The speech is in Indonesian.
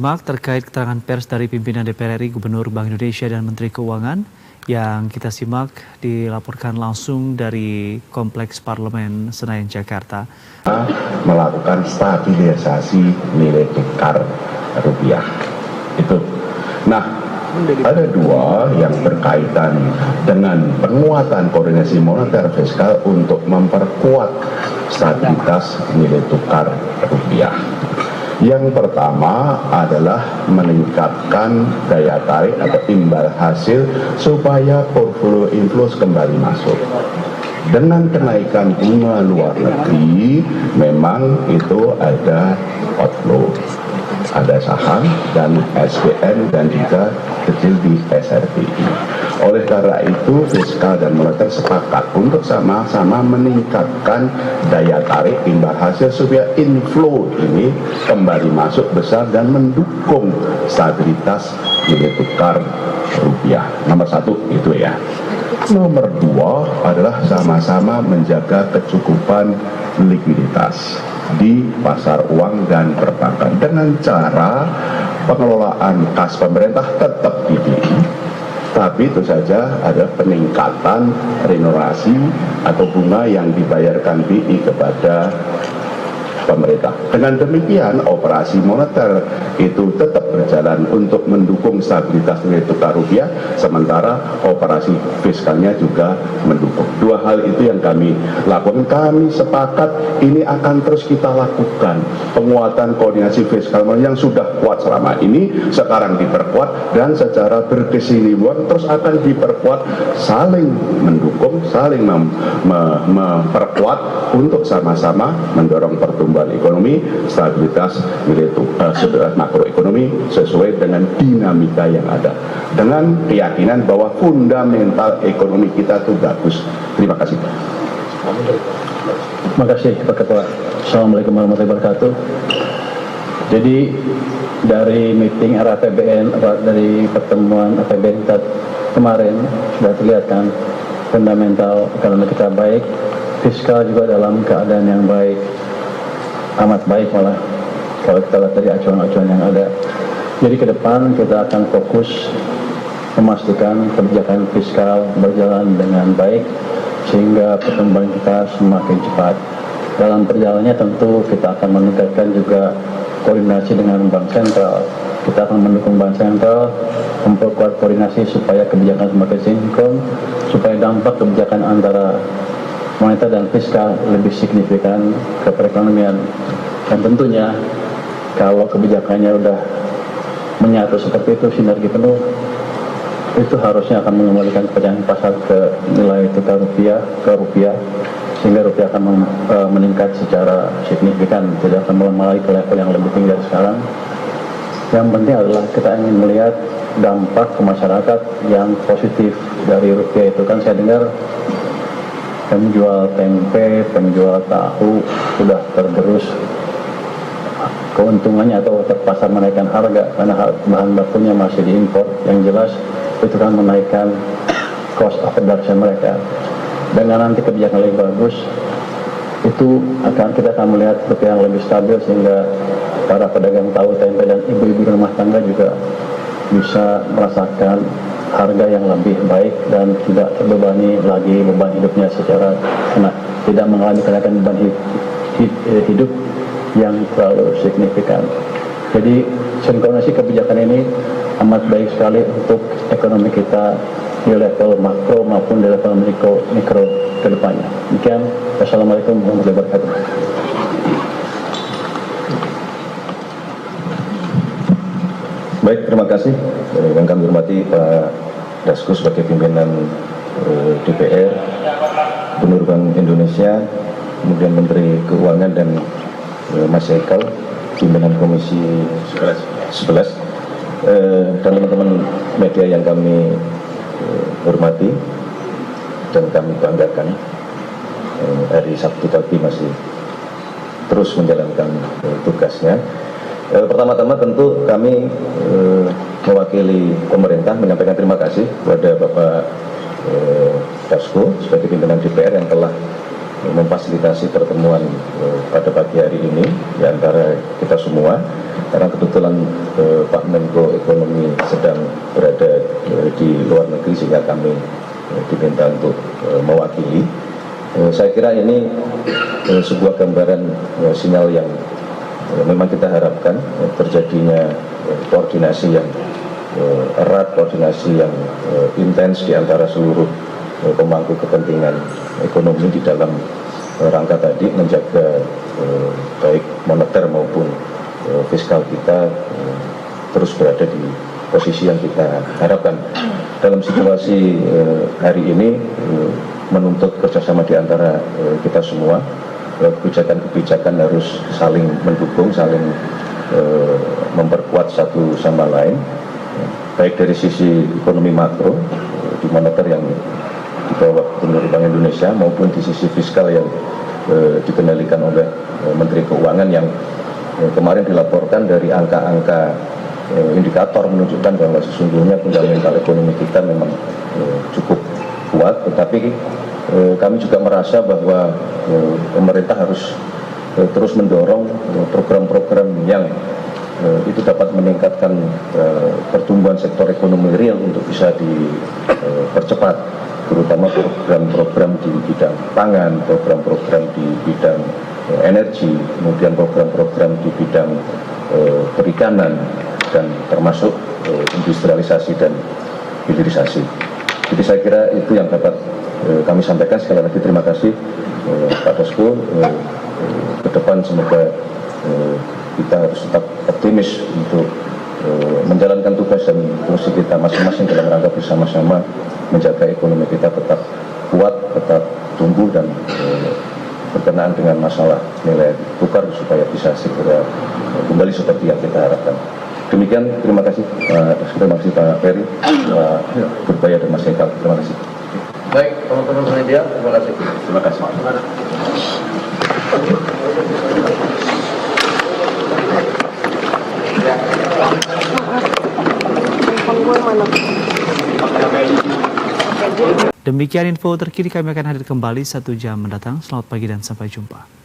simak terkait keterangan pers dari pimpinan DPR RI, Gubernur Bank Indonesia dan Menteri Keuangan yang kita simak dilaporkan langsung dari Kompleks Parlemen Senayan, Jakarta. Melakukan stabilisasi nilai tukar rupiah. Itu. Nah, ada dua yang berkaitan dengan penguatan koordinasi moneter fiskal untuk memperkuat stabilitas nilai tukar rupiah. Yang pertama adalah meningkatkan daya tarik atau imbal hasil supaya portfolio inflows kembali masuk. Dengan kenaikan bunga luar negeri, memang itu ada outflow. Ada saham dan SBN dan juga kecil di SRPI. Oleh karena itu, fiskal dan moneter sepakat untuk sama-sama meningkatkan daya tarik imbal hasil supaya inflow ini kembali masuk besar dan mendukung stabilitas nilai tukar rupiah. Nomor satu itu ya. Nomor dua adalah sama-sama menjaga kecukupan likuiditas di pasar uang dan perbankan dengan cara pengelolaan kas pemerintah tetap BI, tapi itu saja ada peningkatan remunerasi atau bunga yang dibayarkan BI kepada pemerintah. Dengan demikian, operasi moneter itu tetap berjalan untuk mendukung stabilitas nilai tukar rupiah, sementara operasi fiskalnya juga mendukung. Dua hal itu yang kami lakukan. Kami sepakat ini akan terus kita lakukan. Penguatan koordinasi fiskal yang sudah kuat selama ini, sekarang diperkuat dan secara berkesinambungan terus akan diperkuat, saling mendukung, saling memperkuat untuk sama-sama mendorong pertumbuhan ekonomi, stabilitas nilai tukar makroekonomi sesuai dengan dinamika yang ada, dengan keyakinan bahwa fundamental ekonomi kita itu bagus. Terima kasih. Terima kasih Pak Ketua. Assalamualaikum warahmatullahi wabarakatuh. Jadi dari meeting RAPBN, dari pertemuan APBN kita kemarin sudah terlihat kan fundamental ekonomi kita baik, fiskal juga dalam keadaan yang baik, amat baik malah kalau kita lihat dari acuan-acuan yang ada. Jadi ke depan kita akan fokus memastikan kebijakan fiskal berjalan dengan baik sehingga pertumbuhan kita semakin cepat. Dalam perjalanannya tentu kita akan meningkatkan juga koordinasi dengan Bank Sentral. Kita akan mendukung Bank Sentral memperkuat koordinasi supaya kebijakan semakin sinkron, supaya dampak kebijakan antara moneter dan fiskal lebih signifikan ke perekonomian. Dan tentunya kalau kebijakannya udah menyatu seperti itu, sinergi penuh, itu harusnya akan mengembalikan kepercayaan pasar ke nilai tukar rupiah, sehingga rupiah akan meningkat secara signifikan, tidak akan melemah lagi ke level yang lebih tinggi dari sekarang. Yang penting adalah kita ingin melihat dampak ke masyarakat yang positif dari rupiah itu. Kan saya dengar penjual tempe, penjual tahu sudah tergerus keuntungannya atau terpaksa menaikkan harga karena bahan bakunya masih diimpor. Yang jelas itu kan menaikkan cost of production mereka. Dengan nanti kebijakan lebih bagus, itu kita akan melihat rupiah yang lebih stabil sehingga para pedagang tahu, tempe dan ibu-ibu rumah tangga juga bisa merasakan harga yang lebih baik dan tidak terbebani lagi beban hidupnya secara tidak mengalami kenaikan beban hidup yang terlalu signifikan. Jadi sinkronisasi kebijakan ini amat baik sekali untuk ekonomi kita di level makro maupun di level mikro ke depannya. Demikian, Assalamualaikum warahmatullahi wabarakatuh. Baik, terima kasih. Yang kami hormati Pak Dasko sebagai pimpinan DPR, Gubernur Bank Indonesia, kemudian Menteri Keuangan dan Mas Ekal, pimpinan Komisi 11, dan teman-teman media yang kami hormati dan kami banggakan, hari Sabtu tadi masih terus menjalankan tugasnya. Pertama-tama tentu kami mewakili pemerintah menyampaikan terima kasih kepada Bapak Dasko sebagai pimpinan DPR yang telah memfasilitasi pertemuan pada pagi hari ini di antara kita semua, karena kebetulan Pak Menko Ekonomi sedang berada di luar negeri sehingga kami diminta untuk mewakili. Saya kira ini sebuah gambaran sinyal yang memang kita harapkan terjadinya koordinasi yang erat, koordinasi yang intens di antara seluruh pemangku kepentingan ekonomi di dalam rangka tadi menjaga baik moneter maupun fiskal kita terus berada di posisi yang kita harapkan. Dalam situasi hari ini menuntut kerjasama di antara kita semua, kebijakan-kebijakan harus saling mendukung, saling memperkuat satu sama lain, baik dari sisi ekonomi makro di moneter yang di bawah Gubernur Bank Indonesia maupun di sisi fiskal yang dikendalikan oleh Menteri Keuangan yang kemarin dilaporkan dari angka-angka indikator menunjukkan bahwa sesungguhnya fundamental ekonomi kita memang cukup kuat, tetapi kami juga merasa bahwa pemerintah harus terus mendorong program-program yang itu dapat meningkatkan pertumbuhan sektor ekonomi real untuk bisa dipercepat, terutama program-program di bidang pangan, program-program di bidang energi, kemudian program-program di bidang perikanan, dan termasuk industrialisasi dan hilirisasi. Jadi saya kira itu yang dapat kami sampaikan. Sekali lagi terima kasih Pak Dasko. Ke depan semoga kita harus tetap optimis untuk menjalankan tugas dan fungsi kita masing-masing dalam rangka bersama-sama menjaga ekonomi kita tetap kuat, tetap tumbuh, dan berkenaan dengan masalah nilai tukar supaya bisa segera kembali seperti yang kita harapkan. Demikian, terima kasih Pak Ferry, Pak Purbaya dan Mas Hekal. Terima kasih. Baik, teman-teman media, terima kasih. Terima kasih. Demikian info terkini, kami akan hadir kembali 1 jam mendatang. Selamat pagi dan sampai jumpa.